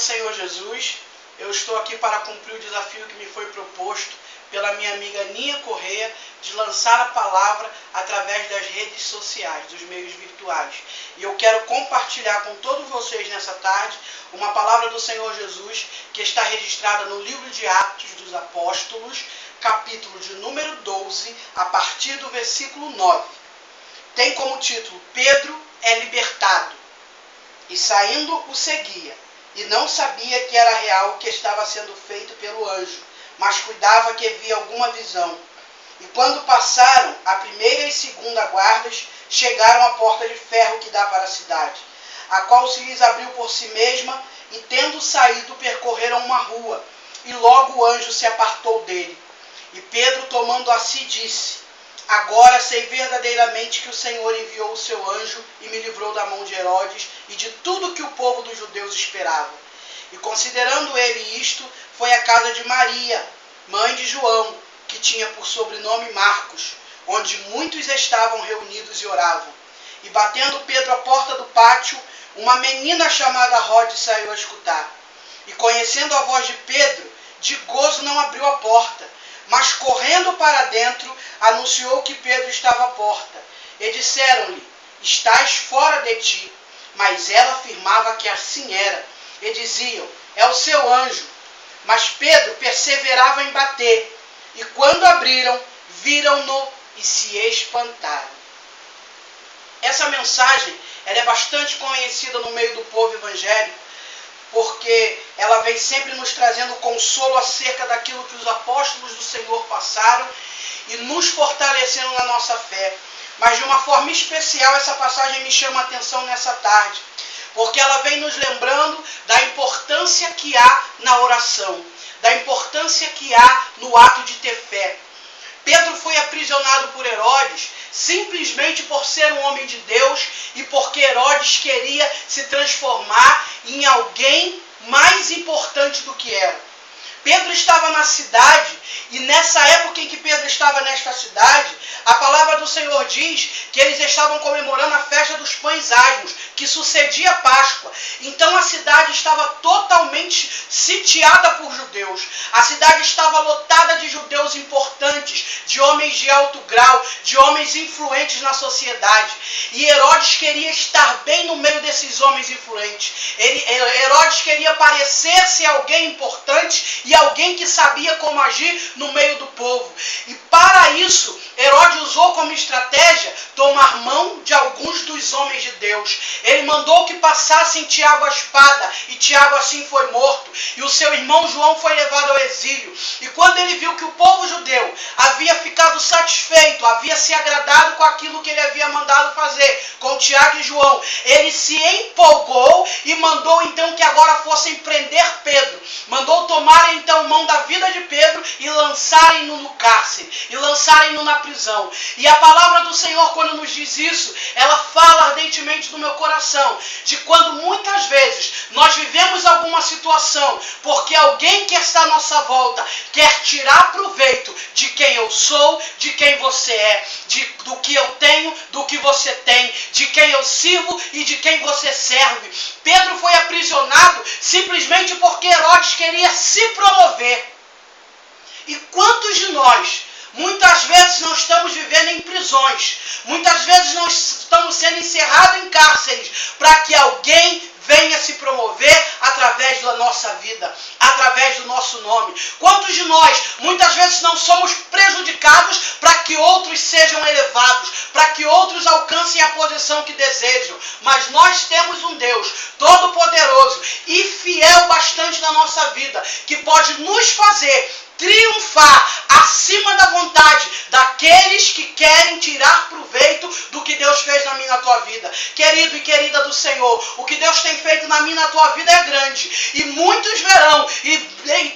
Senhor Jesus, eu estou aqui para cumprir o desafio que me foi proposto pela minha amiga Ninha Correia, de lançar a palavra através das redes sociais, dos meios virtuais. E eu quero compartilhar com todos vocês nessa tarde uma palavra do Senhor Jesus que está registrada no livro de Atos dos Apóstolos, capítulo de número 12, a partir do versículo 9. Tem como título: Pedro é libertado. E saindo o seguia, e não sabia que era real o que estava sendo feito pelo anjo, mas cuidava que via alguma visão. E quando passaram, a primeira e segunda guardas chegaram à porta de ferro que dá para a cidade, a qual se lhes abriu por si mesma, e tendo saído, percorreram uma rua, e logo o anjo se apartou dele. E Pedro, tomando a si, disse: Agora sei verdadeiramente que o Senhor enviou o seu anjo e me livrou da mão de Herodes e de tudo que o povo dos judeus esperava. E considerando ele isto, foi à casa de Maria, mãe de João, que tinha por sobrenome Marcos, onde muitos estavam reunidos e oravam. E batendo Pedro à porta do pátio, uma menina chamada Rode saiu a escutar. E conhecendo a voz de Pedro, de gozo não abriu a porta, mas correndo para dentro, anunciou que Pedro estava à porta. E disseram-lhe: Estás fora de ti. Mas ela afirmava que assim era. E diziam: É o seu anjo. Mas Pedro perseverava em bater. E quando abriram, viram-no e se espantaram. Essa mensagem ela é bastante conhecida no meio do povo evangélico, porque ela vem sempre nos trazendo consolo acerca daquilo que os apóstolos do Senhor passaram e nos fortalecendo na nossa fé. Mas de uma forma especial, essa passagem me chama a atenção nessa tarde, porque ela vem nos lembrando da importância que há na oração, da importância que há no ato de ter fé. Pedro foi aprisionado por Herodes simplesmente por ser um homem de Deus e porque Herodes queria se transformar em alguém mais importante do que era. Pedro estava na cidade, e nessa época em que Pedro estava nesta cidade, a palavra do Senhor diz que eles estavam comemorando a festa dos pães asmos, que sucedia a Páscoa. Então a cidade estava totalmente sitiada por judeus. A cidade estava lotada de judeus importantes, de homens de alto grau, de homens influentes na sociedade. E Herodes queria estar bem no meio desses homens influentes. Herodes queria parecer-se alguém importante e alguém que sabia como agir no meio do povo. E para isso, Herodes usou como estratégia tomar mão de alguns dos homens de Deus. Ele mandou que passassem Tiago a espada, e Tiago assim foi morto. E o seu irmão João foi levado ao exílio. E quando ele viu que o povo judeu havia ficado satisfeito, havia se agradado com aquilo que ele havia mandado fazer com Tiago e João, ele se empolgou e mandou então que agora fossem prender Pedro. Mandou tomarem então mão da vida de Pedro e lançarem-no no cárcere, e lançarem-no na prisão. E a palavra do Senhor, quando nos diz isso, ela fala ardentemente do meu coração, de quando muitas vezes nós vivemos alguma situação, porque alguém que está à nossa volta quer tirar proveito de quem eu sou, de quem você é, do que eu tenho, do que você tem, de quem eu sirvo e de quem você serve. Pedro foi aprisionado simplesmente porque Herodes queria se promover. E quantos de nós muitas vezes não estamos vivendo em prisões, muitas vezes não estamos sendo encerrados em cárceres para que alguém venha se promover através da nossa vida, através do nosso nome? Quantos de nós muitas vezes não somos prejudicados para que outros sejam elevados, para que outros alcancem a posição que desejam? Mas nós temos um Deus todo-poderoso e fiel bastante na nossa vida, que pode nos fazer triunfar acima da vontade daqueles que querem tirar proveito do que Deus fez na minha e na tua vida. Querido e querida do Senhor, o que Deus tem feito na minha e na tua vida é grande, e muitos verão e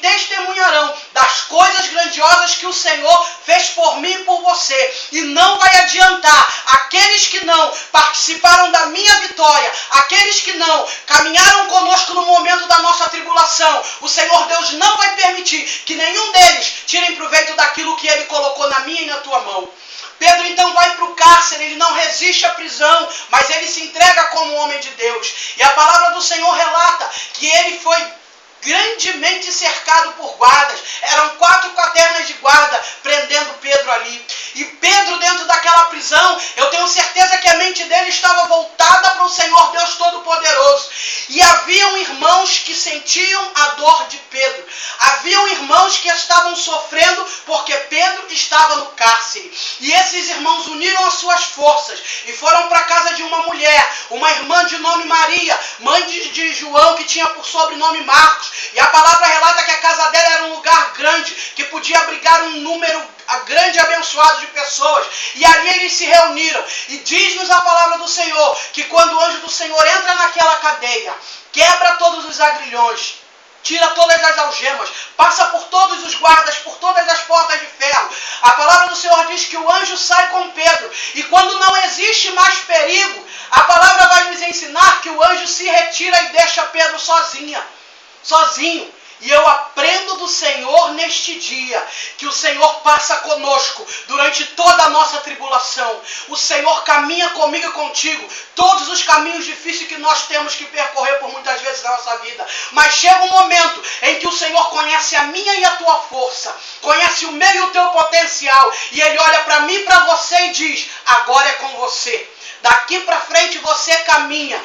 testemunharão das coisas grandiosas que o Senhor fez por mim e por você. E não vai adiantar aqueles que não participaram da minha vitória, aqueles que não caminharam conosco no momento da nossa tribulação. O Senhor Deus não vai permitir que nenhum deles tirem proveito daquilo que Ele colocou na minha e na tua mão. Pedro então vai para o cárcere, ele não resiste à prisão, mas ele se entrega como homem de Deus. E a palavra do Senhor relata que ele foi grandemente cercado por guardas. Eram 4 quaternas de guarda prendendo Pedro ali. E Pedro, dentro daquela prisão, eu tenho certeza que a mente dele estava voltada para o Senhor Deus Todo-Poderoso. E haviam irmãos que sentiam a dor de Pedro. Haviam irmãos que estavam sofrendo porque Pedro estava no cárcere. E esses irmãos uniram as suas forças e foram para a casa de uma mulher, uma irmã de nome Maria, mãe de João, que tinha por sobrenome Marcos. E a palavra relata que a casa dela era um lugar grande, que podia abrigar um número grande e abençoado de pessoas. E ali eles se reuniram. E diz-nos a palavra do Senhor, que quando o anjo do Senhor entra naquela cadeia, quebra todos os agrilhões, tira todas as algemas, passa por todos os guardas, por todas as portas de ferro. A palavra do Senhor diz que o anjo sai com Pedro. E quando não existe mais perigo, a palavra vai nos ensinar que o anjo se retira e deixa Pedro sozinho. E eu aprendo do Senhor neste dia, que o Senhor passa conosco durante toda a nossa tribulação. O Senhor caminha comigo e contigo todos os caminhos difíceis que nós temos que percorrer por muitas vezes na nossa vida. Mas chega um momento em que o Senhor conhece a minha e a tua força, conhece o meu e o teu potencial, e Ele olha para mim e para você e diz: agora é com você. Daqui para frente você caminha.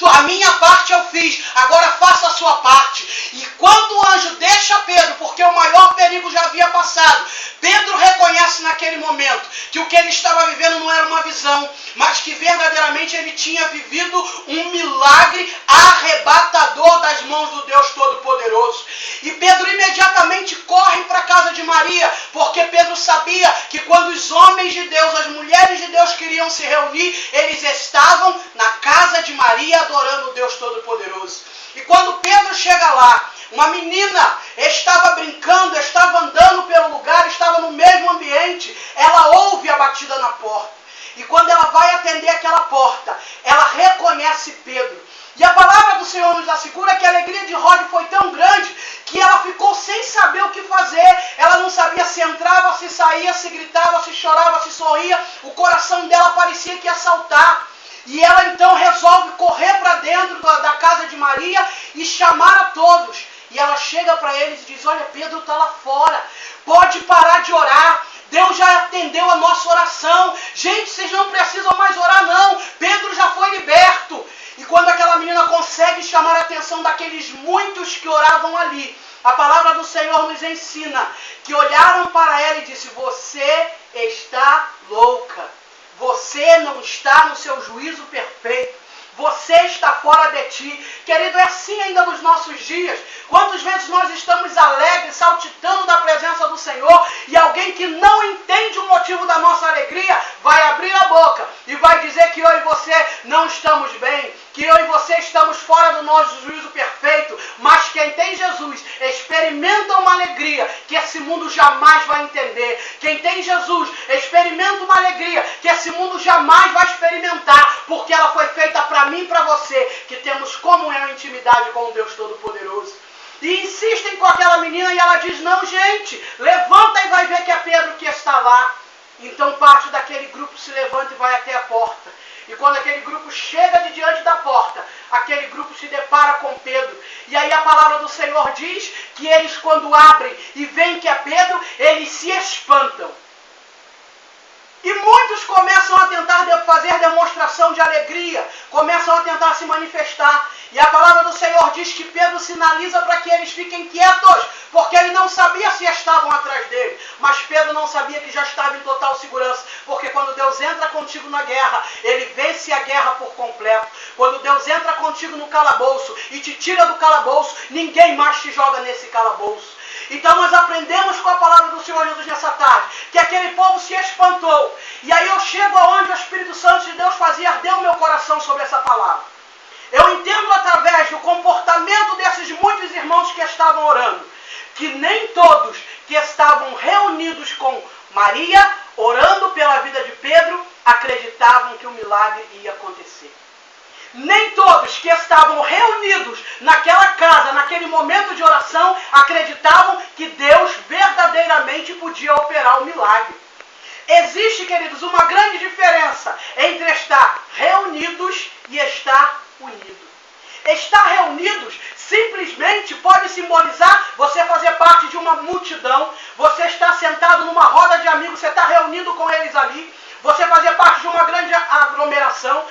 A minha parte eu fiz. Agora faça a sua parte. E quando o anjo deixa Pedro, porque o maior perigo já havia passado, Pedro reconhece naquele momento que o que ele estava vivendo não era uma visão, mas que verdadeiramente ele tinha vivido um milagre arrebatador das mãos do Deus Todo-Poderoso. E Pedro imediatamente corre para a casa de Maria, porque Pedro sabia que quando os homens de Deus, as mulheres de Deus queriam se reunir, eles estavam na casa de Maria adorando o Deus Todo-Poderoso. E quando Pedro chega lá, uma menina estava brincando, estava andando pelo lugar, estava no mesmo ambiente. Ela ouve a batida na porta. E quando ela vai atender aquela porta, ela reconhece Pedro. E a palavra do Senhor nos assegura que a alegria de Rode foi tão grande que ela ficou sem saber o que fazer. Ela não sabia se entrava, se saía, se gritava, se chorava, se sorria. O coração dela parecia que ia saltar. E ela então resolve correr para dentro da casa de Maria e chamar a todos. E ela chega para eles e diz: olha, Pedro está lá fora, pode parar de orar. Deus já atendeu a nossa oração. Gente, vocês não precisam mais orar não. Pedro já foi liberto. E quando aquela menina consegue chamar a atenção daqueles muitos que oravam ali, a palavra do Senhor nos ensina que olharam para ela e disse: você está louca. Você não está no seu juízo perfeito. Você está fora de ti. Querido, é assim ainda nos nossos dias. Quantas vezes nós estamos alegres, saltitando da presença do Senhor, e alguém que não entende o motivo da nossa alegria vai abrir a boca e vai dizer que eu e você não estamos bem, que eu e você estamos fora do nosso juízo perfeito. Mas quem tem Jesus experimenta uma alegria que esse mundo jamais vai entender. Quem tem Jesus experimenta uma alegria que esse mundo jamais vai experimentar, porque ela foi feita para mim e para você, que temos comunhão e intimidade com o Deus Todo-Poderoso. E insistem com aquela menina e ela diz: não, gente, levanta e vai ver que é Pedro que está lá. Então parte daquele grupo se levanta e vai até a porta. E quando aquele grupo chega de diante da porta, aquele grupo se depara com Pedro. E aí a palavra do Senhor diz que eles, quando abrem e veem que é Pedro, eles se espantam. E muitos começam a tentar fazer demonstração de alegria, começam a tentar se manifestar. E a palavra do Senhor diz que Pedro sinaliza para que eles fiquem quietos, porque ele não sabia se estavam atrás dele. Mas Pedro não sabia que já estava em total segurança, porque quando Deus entra contigo na guerra, Ele vence a guerra por completo. Quando Deus entra contigo no calabouço e te tira do calabouço, ninguém mais te joga nesse calabouço. Então nós aprendemos com a palavra do Senhor Jesus nessa tarde, que aquele povo se espantou. E aí eu chego aonde o Espírito Santo de Deus fazia arder o meu coração sobre essa palavra. Eu entendo através do comportamento desses muitos irmãos que estavam orando, que nem todos que estavam reunidos com Maria, orando pela vida de Pedro, acreditavam que o milagre ia acontecer. Nem todos que estavam reunidos naquela casa, naquele momento de oração, acreditavam que Deus verdadeiramente podia operar o milagre. Existe, queridos, uma grande diferença entre estar reunidos e estar unidos. Estar reunidos simplesmente pode simbolizar você fazer parte de uma multidão, você está sentado numa roda de amigos, você está reunido com eles ali, você fazer parte de uma grande aglomeração.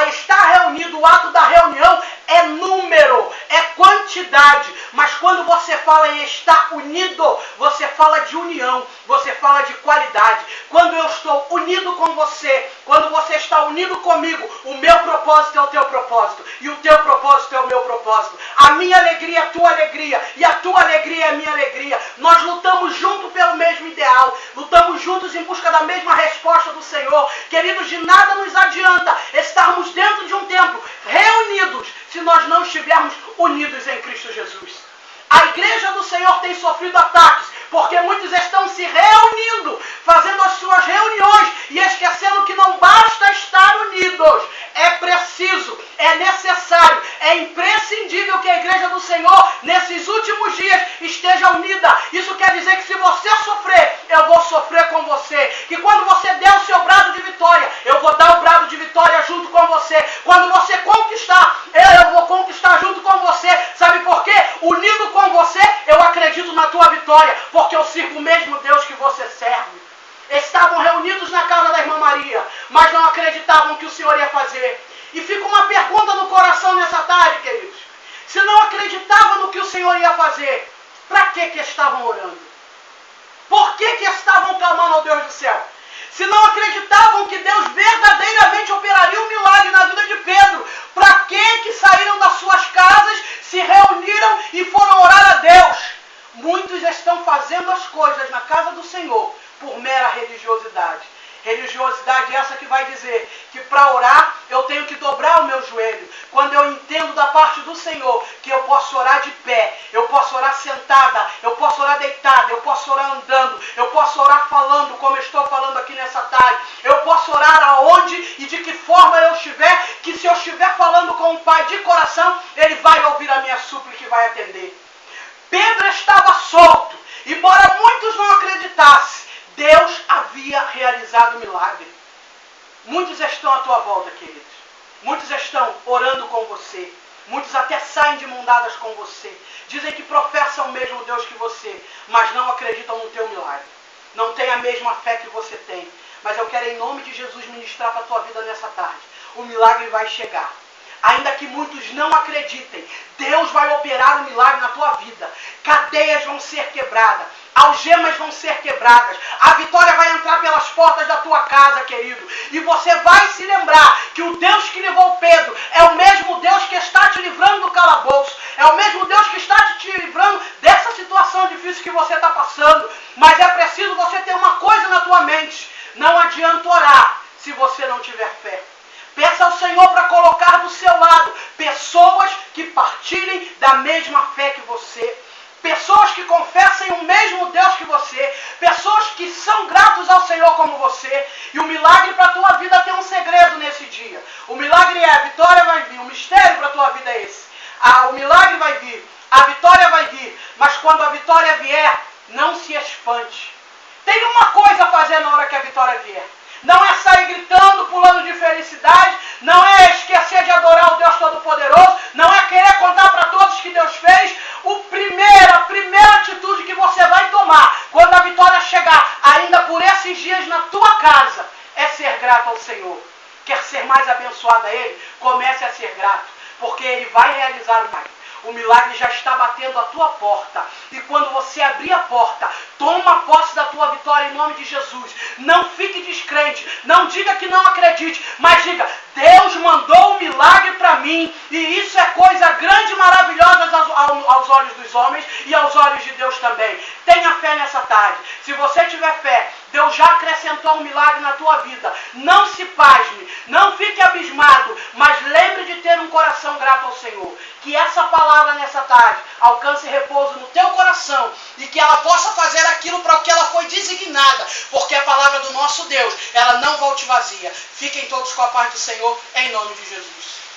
Estar reunido, o ato da reunião é número, é quantidade, mas quando você fala em estar unido, você fala de união, você fala de qualidade. Quando eu estou unido com você, quando você está unido comigo, o meu propósito é o teu propósito, e o teu propósito é o meu propósito. A minha alegria é a tua alegria, e a tua alegria é a minha alegria. Nós lutamos juntos pelo mesmo ideal, lutamos juntos em busca da mesma resposta do Senhor. Queridos, de nada nos adianta estarmos dentro de um templo, reunidos, se nós não estivermos unidos em Cristo Jesus. A igreja do Senhor tem sofrido ataques, porque muitos estão se reunindo, fazendo as suas reuniões e esquecendo que não basta estar unidos. É preciso, é necessário, é imprescindível que a igreja do Senhor, nesses últimos dias, esteja unida. Isso quer dizer que se você sofrer, eu vou sofrer com você. Que quando você der o seu brado de vitória, eu vou dar o brado de vitória junto com você. Quando você conquistar, eu vou conquistar junto com você. Sabe por quê? Unido com você, eu acredito na tua vitória, porque eu sirvo o mesmo Deus que você serve. Estavam reunidos na casa da irmã Maria, mas não acreditavam que o Senhor ia fazer. E fica uma pergunta no coração nessa tarde, queridos. Se não acreditavam no que o Senhor ia fazer, para que estavam orando? Por que estavam clamando ao Deus do céu? Se não acreditavam que Deus verdadeiramente operaria um milagre na vida de Pedro, para que saíram das suas casas, se reuniram e foram orar a Deus? Muitos estão fazendo as coisas na casa do Senhor por mera religiosidade. Religiosidade essa que vai dizer que para orar eu tenho que dobrar o meu joelho. Quando eu entendo da parte do Senhor que eu posso orar de pé, eu posso orar sentada, eu posso orar deitada, eu posso orar andando, eu posso orar falando como eu estou falando aqui nessa tarde, eu posso orar aonde e de que forma eu estiver, que se eu estiver falando com o Pai de coração, Ele vai ouvir a minha súplica e vai atender. Pedro estava solto, embora muitos não acreditassem, Deus havia realizado o milagre. Muitos estão à tua volta, queridos. Muitos estão orando com você. Muitos até saem de mão dadas com você. Dizem que professam o mesmo Deus que você, mas não acreditam no teu milagre. Não têm a mesma fé que você tem. Mas eu quero, em nome de Jesus, ministrar para a tua vida nessa tarde. O milagre vai chegar. Ainda que muitos não acreditem, Deus vai operar um milagre na tua vida. Cadeias vão ser quebradas, algemas vão ser quebradas, a vitória vai entrar pelas portas da tua casa, querido. E você vai se lembrar que o Deus que livrou Pedro é o mesmo Deus que está te livrando do calabouço, é o mesmo Deus que está te livrando dessa situação difícil que você está passando. Mas é preciso você ter uma coisa na tua mente: não adianta orar se você não tiver fé. Peça ao Senhor para colocar do seu lado pessoas que partilhem da mesma fé que você, pessoas que confessem o mesmo Deus que você, pessoas que são gratos ao Senhor como você. E o milagre para a tua vida tem um segredo nesse dia. O milagre é: a vitória vai vir. O mistério para a tua vida é esse. O milagre vai vir, a vitória vai vir, mas quando a vitória vier, não se espante. Tem uma coisa a fazer na hora que a vitória vier. Não é sair gritando, pulando de felicidade, não é esquecer de adorar o Deus Todo-Poderoso, não é querer contar para todos que Deus fez. A primeira atitude que você vai tomar quando a vitória chegar, ainda por esses dias na tua casa, é ser grato ao Senhor. Quer ser mais abençoado a Ele? Comece a ser grato, porque Ele vai realizar o milagre. O milagre já está batendo a tua porta. E quando você abrir a porta, toma posse da tua vitória em nome de Jesus. Não fique descrente. Não diga que não acredite. Mas diga: Deus mandou um milagre para mim. E isso é coisa grande e maravilhosa aos olhos dos homens e aos olhos de Deus também. Tenha fé nessa tarde. Se você tiver fé, Deus já acrescentou um milagre na tua vida. Não se pasme. Não fique abismado. Mas lembre de ter um coração grato ao Senhor. Que essa palavra nessa tarde alcance repouso no teu coração e que ela possa fazer aquilo para o que ela foi designada, porque a palavra do nosso Deus, ela não volte vazia. Fiquem todos com a paz do Senhor, em nome de Jesus.